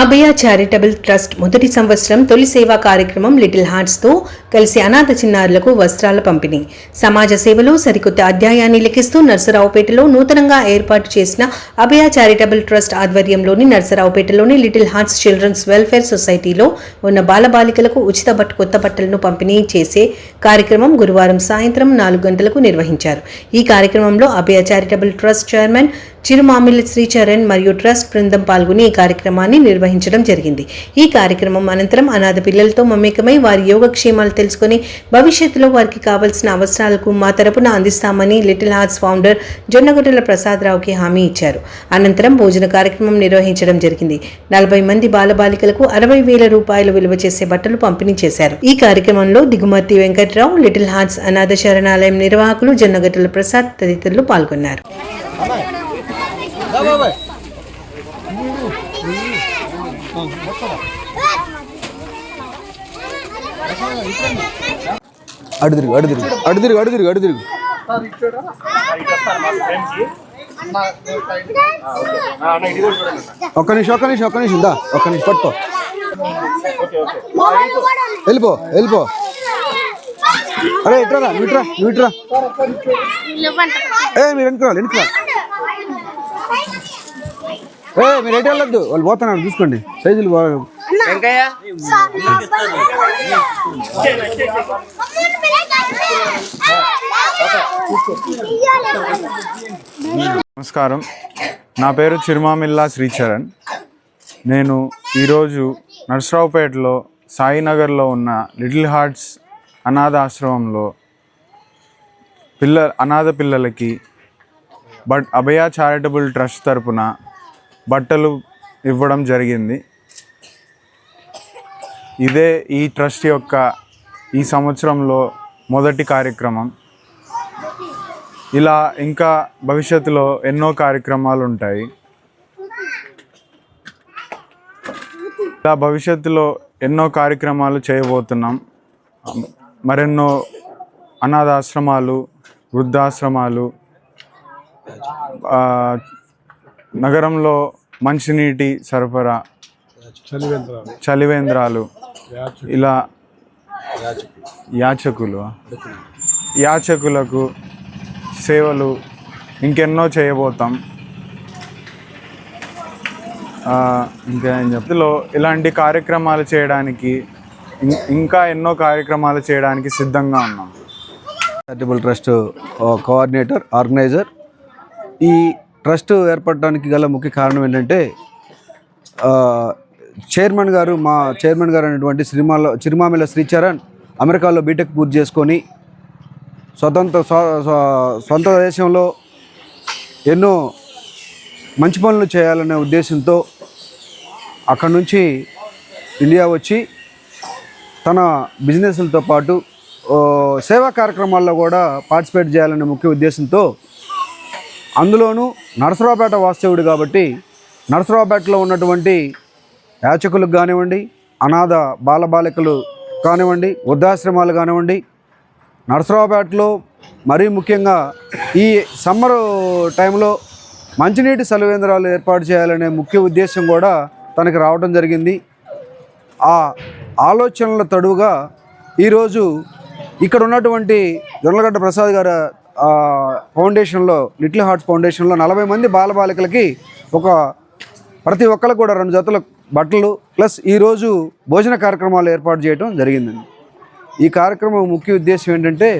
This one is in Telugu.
అభయ చారిటబుల్ ట్రస్ట్ మొదటి సంవత్సరం తొలి సేవా కార్యక్రమం లిటిల్ హార్ట్స్తో కలిసి అనాథ చిన్నారులకు వస్త్రాల పంపిణీ. సమాజ సేవలో సరికొత్త అధ్యాయాన్ని లిఖిస్తూ నర్సరావుపేటలో నూతనంగా ఏర్పాటు చేసిన అభయ చారిటబుల్ ట్రస్ట్ ఆధ్వర్యంలోని నర్సరావుపేటలోని లిటిల్ హార్ట్స్ చిల్డ్రన్స్ వెల్ఫేర్ సొసైటీలో ఉన్న బాలబాలికలకు ఉచిత కొత్త బట్టలను పంపిణీ చేసే కార్యక్రమం గురువారం సాయంత్రం 4 గంటలకు నిర్వహించారు. ఈ కార్యక్రమంలో Abhaya charitable trust chairman Chirumamilla Sricharan మరియు ట్రస్ట్ బృందం పాల్గొని ఈ కార్యక్రమాన్ని నిర్వహించడం జరిగింది. ఈ కార్యక్రమం అనంతరం అనాథ పిల్లలతో మమేకమై వారి యోగక్షేమాలు తెలుసుకుని భవిష్యత్తులో వారికి కావలసిన అవసరాలకు మా తరపున అందిస్తామని లిటిల్ హార్ట్స్ ఫౌండర్ జొన్నగొడ్డల ప్రసాదరావుకి హామీ ఇచ్చారు. అనంతరం భోజన కార్యక్రమం నిర్వహించడం జరిగింది. 40 మంది బాలబాలికలకు 60,000 రూపాయలు విలువ చేసే బట్టలు పంపిణీ చేశారు. ఈ కార్యక్రమంలో దిగుమతి వెంకట్రావు, లిటిల్ హార్ట్స్ అనాథ శరణాలయం నిర్వాహకులు జొన్నగొడ్డల ప్రసాద్ తదితరులు పాల్గొన్నారు. ఒక్క నిమిషం పట్టుకో, వెళ్ళిపో. అరే ఇట్రా మీరు వెనుకరా. మీరు ఎటు వెళ్ళొద్దు, వాళ్ళు పోతున్నారు చూసుకోండి. సైజులు బాగా నమస్కారం, నా పేరు చిరుమామిళ్ళ శ్రీచరణ్. నేను ఈరోజు నర్సరావుపేటలో సాయినగర్లో ఉన్న లిటిల్ హార్ట్స్ అనాథ ఆశ్రమంలో అనాథ పిల్లలకి అభయ చారిటబుల్ ట్రస్ట్ తరపున బట్టలు ఇవ్వడం జరిగింది. ఇదే ఈ ట్రస్ట్ యొక్క ఈ సంవత్సరంలో మొదటి కార్యక్రమం. ఇలా ఇంకా భవిష్యత్తులో ఎన్నో కార్యక్రమాలు ఉంటాయి. ఇలా భవిష్యత్తులో ఎన్నో కార్యక్రమాలు చేయబోతున్నాం. మరెన్నో అనాథాశ్రమాలు, వృద్ధాశ్రమాలు, నగరంలో మంచినీటి సరఫరా, చలివేంద్రాలు, ఇలా యాచకులకు సేవలు ఇంకెన్నో చేయబోతాం. ఇంకా ఏం చెప్తులో ఇలాంటి కార్యక్రమాలు చేయడానికి ఇంకా ఎన్నో కార్యక్రమాలు చేయడానికి సిద్ధంగా ఉన్నాం. Charitable trust coordinator, organiser. ఈ ట్రస్ట్ ఏర్పడడానికి గల ముఖ్య కారణం ఏంటంటే మా చైర్మన్ గారు అనేటువంటి చిరుమామిళ్ళ శ్రీచరణ్ అమెరికాలో బీటెక్ పూర్తి చేసుకొని సొంత దేశంలో ఎన్నో మంచి పనులు చేయాలనే ఉద్దేశంతో అక్కడి నుంచి ఇండియా వచ్చి తన బిజినెస్లతో పాటు సేవా కార్యక్రమాల్లో కూడా పార్టిసిపేట్ చేయాలనే ముఖ్య ఉద్దేశంతో, అందులోనూ నర్సరావుపేట వాస్తవుడు కాబట్టి నర్సరావుపేటలో ఉన్నటువంటి యాచకులకు కానివ్వండి, అనాథ బాలబాలికలు కానివ్వండి, వృద్ధాశ్రమాలు కానివ్వండి, నర్సరావుపేటలో మరీ ముఖ్యంగా ఈ సమ్మర్ టైంలో మంచినీటి చలివేంద్రాలు ఏర్పాటు చేయాలనే ముఖ్య ఉద్దేశం కూడా తనకి రావడం జరిగింది. ఆ ఆలోచనల తడువుగా ఈరోజు ఇక్కడ ఉన్నటువంటి జొన్నగడ్డ ప్రసాద్ గారు ఫౌండేషన్లో, లిటిల్ హార్ట్స్ ఫౌండేషన్లో 40 మంది బాలబాలికలకి ప్రతి ఒక్కరికి కూడా 2 జతల బట్టలు ప్లస్ ఈరోజు భోజన కార్యక్రమాలు ఏర్పాటు చేయడం జరిగిందండి. ఈ కార్యక్రమం ముఖ్య ఉద్దేశం ఏంటంటే